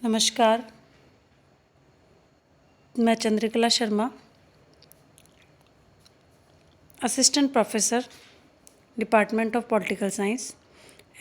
नमस्कार। मैं Chandrakala Sharma, assistant professor, department of political science,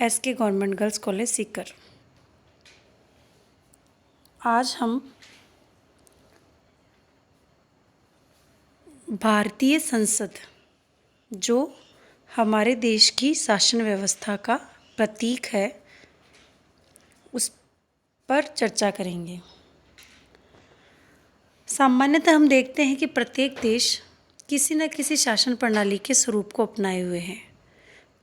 SK government girls college Sikar. आज हम भारतीय संसद, जो हमारे देश की शासन व्यवस्था का प्रतीक है, उस पर चर्चा करेंगे। सामान्यतः हम देखते हैं कि प्रत्येक देश किसी न किसी शासन प्रणाली के स्वरूप को अपनाए हुए हैं।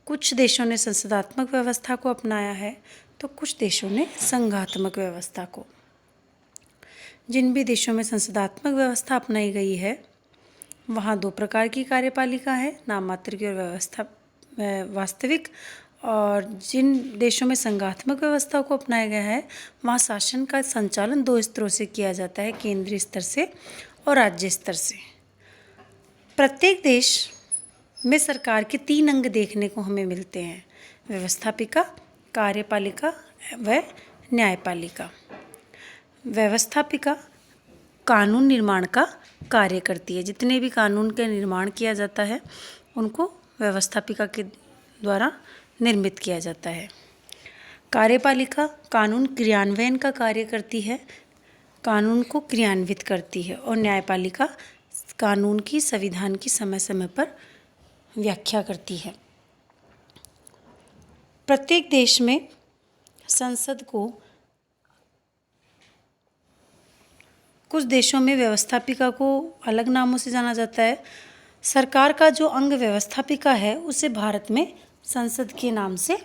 कुछ देशों ने संसदात्मक व्यवस्था को अपनाया है, तो कुछ देशों ने संघात्मक व्यवस्था को। जिन भी देशों में संसदात्मक व्यवस्था अपनाई गई है, वहाँ दो प्रकार की कार्यपालिका है, नाम मात्र की और व्यवस्था वास्तविक। और जिन देशों में संघात्मक व्यवस्था को अपनाया गया है, वहाँ शासन का संचालन दो स्तरों से किया जाता है, केंद्रीय स्तर से और राज्य स्तर से। प्रत्येक देश में सरकार के 3 अंग देखने को हमें मिलते हैं: व्यवस्थापिका, कार्यपालिका व न्यायपालिका। व्यवस्थापिका कानून निर्माण का कार्य करती है। जितने भी कानून का निर्माण किया जाता है, उनको व्यवस्थापिका के द्वारा निर्मित किया जाता है। कार्यपालिका कानून क्रियान्वयन का कार्य करती है, कानून को क्रियान्वित करती है। और न्यायपालिका कानून की, संविधान की समय समय पर व्याख्या करती है। प्रत्येक देश में संसद को, कुछ देशों में व्यवस्थापिका को अलग नामों से जाना जाता है। सरकार का जो अंग व्यवस्थापिका है, उसे भारत में संसद के नाम से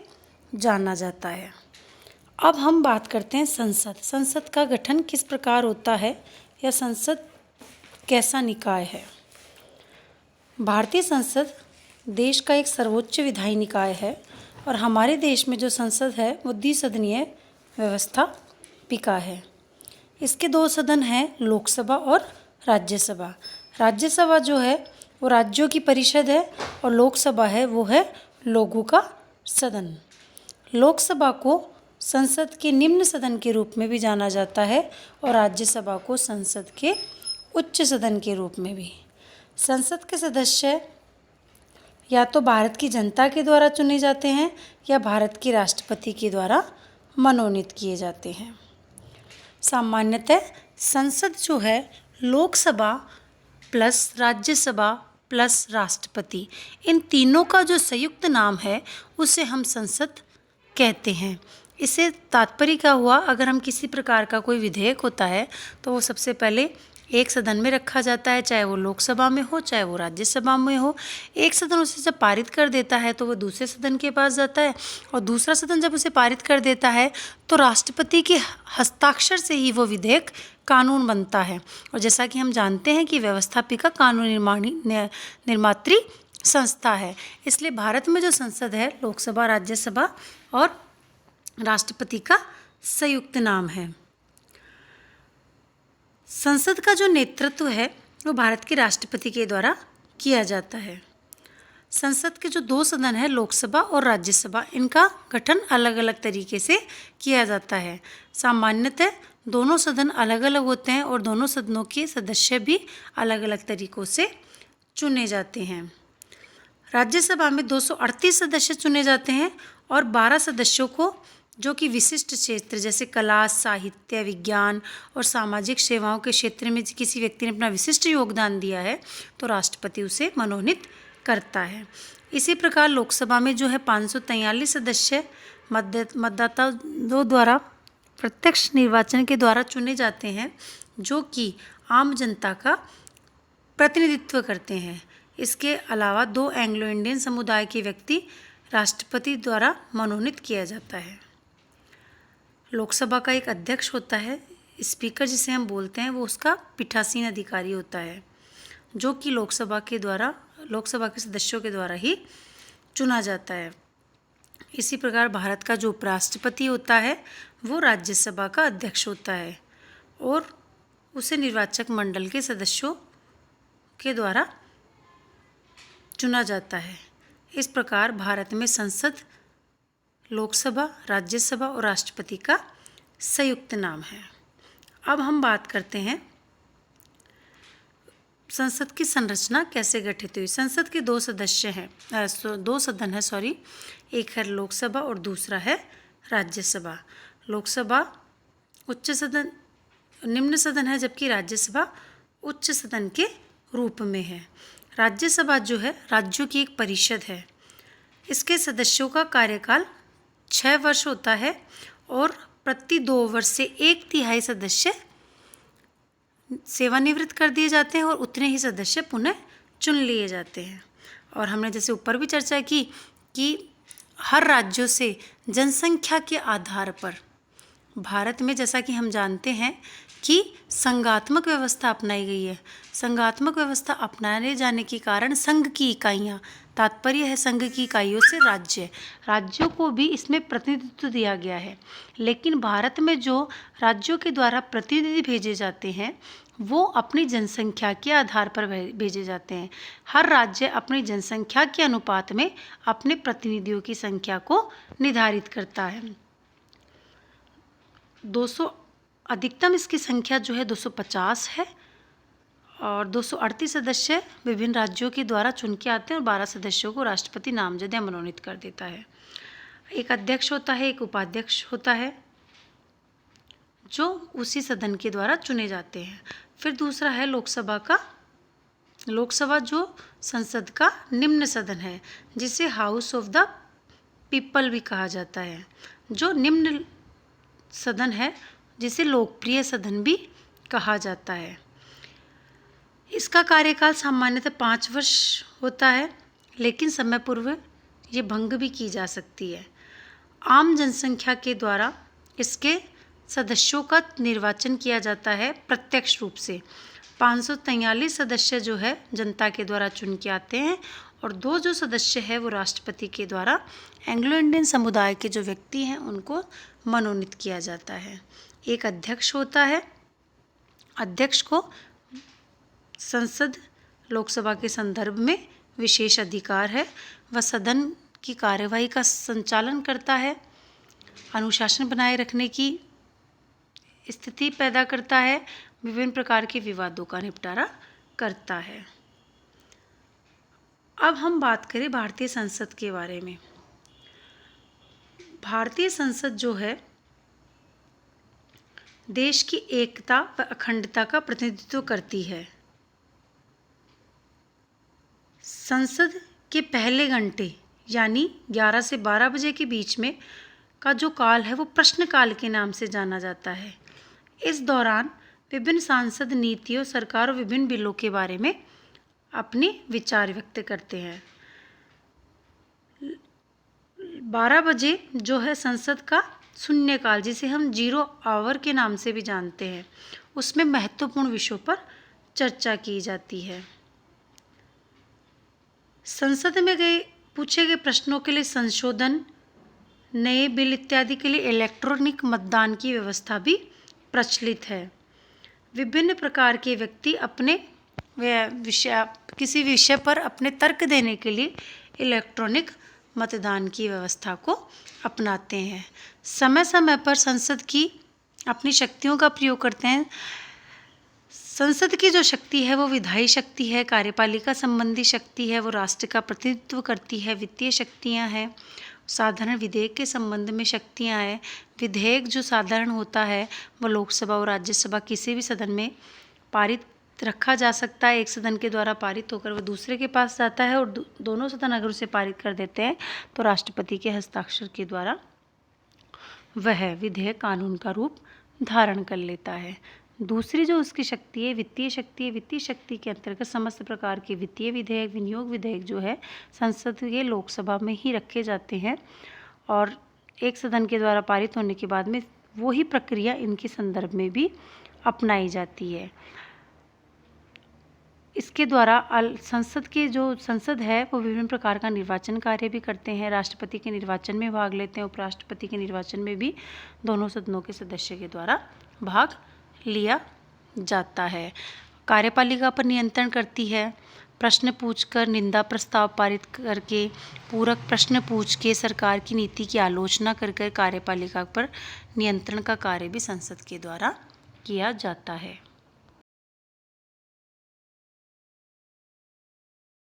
जाना जाता है। अब हम बात करते हैं संसद। संसद का गठन किस प्रकार होता है, या संसद कैसा निकाय है। भारतीय संसद देश का एक सर्वोच्च विधायी निकाय है, और हमारे देश में जो संसद है वो द्विसदनीय व्यवस्थापिका है। इसके 2 सदन हैं, लोकसभा और राज्यसभा। राज्यसभा जो है वो राज्यों की परिषद है, और लोकसभा है वो है लोगों का सदन। लोकसभा को संसद के निम्न सदन के रूप में भी जाना जाता है, और राज्यसभा को संसद के उच्च सदन के रूप में भी। संसद के सदस्य या तो भारत की जनता के द्वारा चुने जाते हैं, या भारत के राष्ट्रपति के द्वारा मनोनीत किए जाते हैं। सामान्यतः संसद जो है लोकसभा प्लस राज्यसभा प्लस राष्ट्रपति, इन तीनों का जो संयुक्त नाम है, उसे हम संसद कहते हैं। इससे तात्पर्य क्या हुआ, अगर हम किसी प्रकार का कोई विधेयक होता है, तो वो सबसे पहले एक सदन में रखा जाता है, चाहे वो लोकसभा में हो चाहे वो राज्यसभा में हो। एक सदन उसे जब पारित कर देता है, तो वो दूसरे सदन के पास जाता है, और दूसरा सदन जब उसे पारित कर देता है, तो राष्ट्रपति के हस्ताक्षर से ही वो विधेयक कानून बनता है। और जैसा कि हम जानते हैं कि व्यवस्थापिका कानून निर्मात्री संस्था है, इसलिए भारत में जो संसद है, लोकसभा, राज्यसभा और राष्ट्रपति का संयुक्त नाम है। संसद का जो नेतृत्व है वो भारत के राष्ट्रपति के द्वारा किया जाता है। संसद के जो 2 सदन हैं, लोकसभा और राज्यसभा, इनका गठन अलग अलग तरीके से किया जाता है। सामान्यतः दोनों सदन अलग अलग होते हैं, और दोनों सदनों के सदस्य भी अलग अलग तरीक़ों से चुने जाते हैं। राज्यसभा में 238 सदस्य चुने जाते हैं, और 12 सदस्यों को, जो कि विशिष्ट क्षेत्र जैसे कला, साहित्य, विज्ञान और सामाजिक सेवाओं के क्षेत्र में किसी व्यक्ति ने अपना विशिष्ट योगदान दिया है, तो राष्ट्रपति उसे मनोनीत करता है। इसी प्रकार लोकसभा में जो है 543 सदस्य मतदाताओं द्वारा प्रत्यक्ष निर्वाचन के द्वारा चुने जाते हैं, जो कि आम जनता का प्रतिनिधित्व करते हैं। इसके अलावा 2 एंग्लो इंडियन समुदाय के व्यक्ति राष्ट्रपति द्वारा मनोनीत किया जाता है। लोकसभा का एक अध्यक्ष होता है, स्पीकर जिसे हम बोलते हैं, वो उसका पीठासीन अधिकारी होता है, जो कि लोकसभा के सदस्यों के द्वारा ही चुना जाता है। इसी प्रकार भारत का जो उपराष्ट्रपति होता है, वो राज्यसभा का अध्यक्ष होता है, और उसे निर्वाचक मंडल के सदस्यों के द्वारा चुना जाता है। इस प्रकार भारत में संसद, लोकसभा, राज्यसभा और राष्ट्रपति का संयुक्त नाम है। अब हम बात करते हैं संसद की संरचना कैसे गठित हुई। संसद के दो सदन है, एक है लोकसभा और दूसरा है राज्यसभा। लोकसभा उच्च सदन, निम्न सदन है, जबकि राज्यसभा उच्च सदन के रूप में है। राज्यसभा जो है राज्यों की एक परिषद है। इसके सदस्यों का कार्यकाल 6 वर्ष होता है और प्रति 2 वर्ष से 1/3 सदस्य सेवानिवृत्त कर दिए जाते हैं और उतने ही सदस्य पुनः चुन लिए जाते हैं। और हमने जैसे ऊपर भी चर्चा की कि हर राज्यों से जनसंख्या के आधार पर भारत में, जैसा कि हम जानते हैं कि संघात्मक व्यवस्था अपनाई गई है। संघात्मक व्यवस्था अपनाने जाने के कारण संघ की इकाइयाँ, तात्पर्य है संघ की इकाइयों से राज्यों को भी इसमें प्रतिनिधित्व दिया गया है। लेकिन भारत में जो राज्यों के द्वारा प्रतिनिधि भेजे जाते हैं वो अपनी जनसंख्या के आधार पर भेजे जाते हैं। हर राज्य अपनी जनसंख्या के अनुपात में अपने प्रतिनिधियों की संख्या को निर्धारित करता है। 200 अधिकतम इसकी संख्या जो है 250 है और 238 सदस्य विभिन्न राज्यों के द्वारा चुन के आते हैं और 12 सदस्यों को राष्ट्रपति नामजद या मनोनीत कर देता है। एक अध्यक्ष होता है, एक उपाध्यक्ष होता है जो उसी सदन के द्वारा चुने जाते हैं। फिर दूसरा है लोकसभा जो संसद का निम्न सदन है, जिसे हाउस ऑफ द पीपल भी कहा जाता है, जो निम्न सदन है, जिसे लोकप्रिय सदन भी कहा जाता है। इसका कार्यकाल सामान्यतः 5 वर्ष होता है, लेकिन समय पूर्व ये भंग भी की जा सकती है। आम जनसंख्या के द्वारा इसके सदस्यों का निर्वाचन किया जाता है प्रत्यक्ष रूप से। 543 सदस्य जो है जनता के द्वारा चुन के आते हैं और 2 जो सदस्य है वो राष्ट्रपति के द्वारा एंग्लो इंडियन समुदाय के जो व्यक्ति हैं उनको मनोनीत किया जाता है। एक अध्यक्ष होता है। अध्यक्ष को संसद लोकसभा के संदर्भ में विशेष अधिकार है। वह सदन की कार्यवाही का संचालन करता है, अनुशासन बनाए रखने की स्थिति पैदा करता है, विभिन्न प्रकार के विवादों का निपटारा करता है। अब हम बात करें भारतीय संसद के बारे में। भारतीय संसद जो है देश की एकता व अखंडता का प्रतिनिधित्व करती है। संसद के पहले घंटे यानी 11 से 12 बजे के बीच में का जो काल है वो प्रश्नकाल के नाम से जाना जाता है। इस दौरान विभिन्न सांसद नीतियों, सरकार और विभिन्न बिलों के बारे में अपने विचार व्यक्त करते हैं। 12 बजे जो है संसद का शून्यकाल, जिसे हम 0 आवर के नाम से भी जानते हैं, उसमें महत्वपूर्ण विषयों पर चर्चा की जाती है। संसद में पूछे गए प्रश्नों के लिए संशोधन, नए बिल इत्यादि के लिए इलेक्ट्रॉनिक मतदान की व्यवस्था भी प्रचलित है। विभिन्न प्रकार के व्यक्ति अपने किसी विषय पर अपने तर्क देने के लिए इलेक्ट्रॉनिक मतदान की व्यवस्था को अपनाते हैं। समय समय पर संसद की अपनी शक्तियों का प्रयोग करते हैं। संसद की जो शक्ति है वो विधायी शक्ति है, कार्यपालिका संबंधी शक्ति है, वो राष्ट्र का प्रतिनिधित्व करती है, वित्तीय शक्तियाँ हैं, साधारण विधेयक के संबंध में शक्तियाँ हैं। विधेयक जो साधारण होता है वो लोकसभा और राज्यसभा किसी भी सदन में पारित रखा जा सकता है। एक सदन के द्वारा पारित होकर वह दूसरे के पास जाता है और दोनों सदन अगर उसे पारित कर देते हैं तो राष्ट्रपति के हस्ताक्षर के द्वारा वह विधेयक कानून का रूप धारण कर लेता है। दूसरी जो उसकी शक्ति है वित्तीय शक्ति है। वित्तीय शक्ति के अंतर्गत समस्त प्रकार के वित्तीय विधेयक, विनियोग विधेयक जो है संसद के लोकसभा में ही रखे जाते हैं और एक सदन के द्वारा पारित होने के बाद में वही प्रक्रिया इनके संदर्भ में भी अपनाई जाती है। इसके द्वारा संसद है वो विभिन्न प्रकार का निर्वाचन कार्य भी करते हैं। राष्ट्रपति के निर्वाचन में भाग लेते हैं, उपराष्ट्रपति के निर्वाचन में भी दोनों सदनों के सदस्य के द्वारा भाग लिया जाता है। कार्यपालिका पर नियंत्रण करती है, प्रश्न पूछकर, निंदा प्रस्ताव पारित करके, पूरक प्रश्न पूछ के, सरकार की नीति की आलोचना कर कर कार्यपालिका पर नियंत्रण का कार्य भी संसद के द्वारा किया जाता है।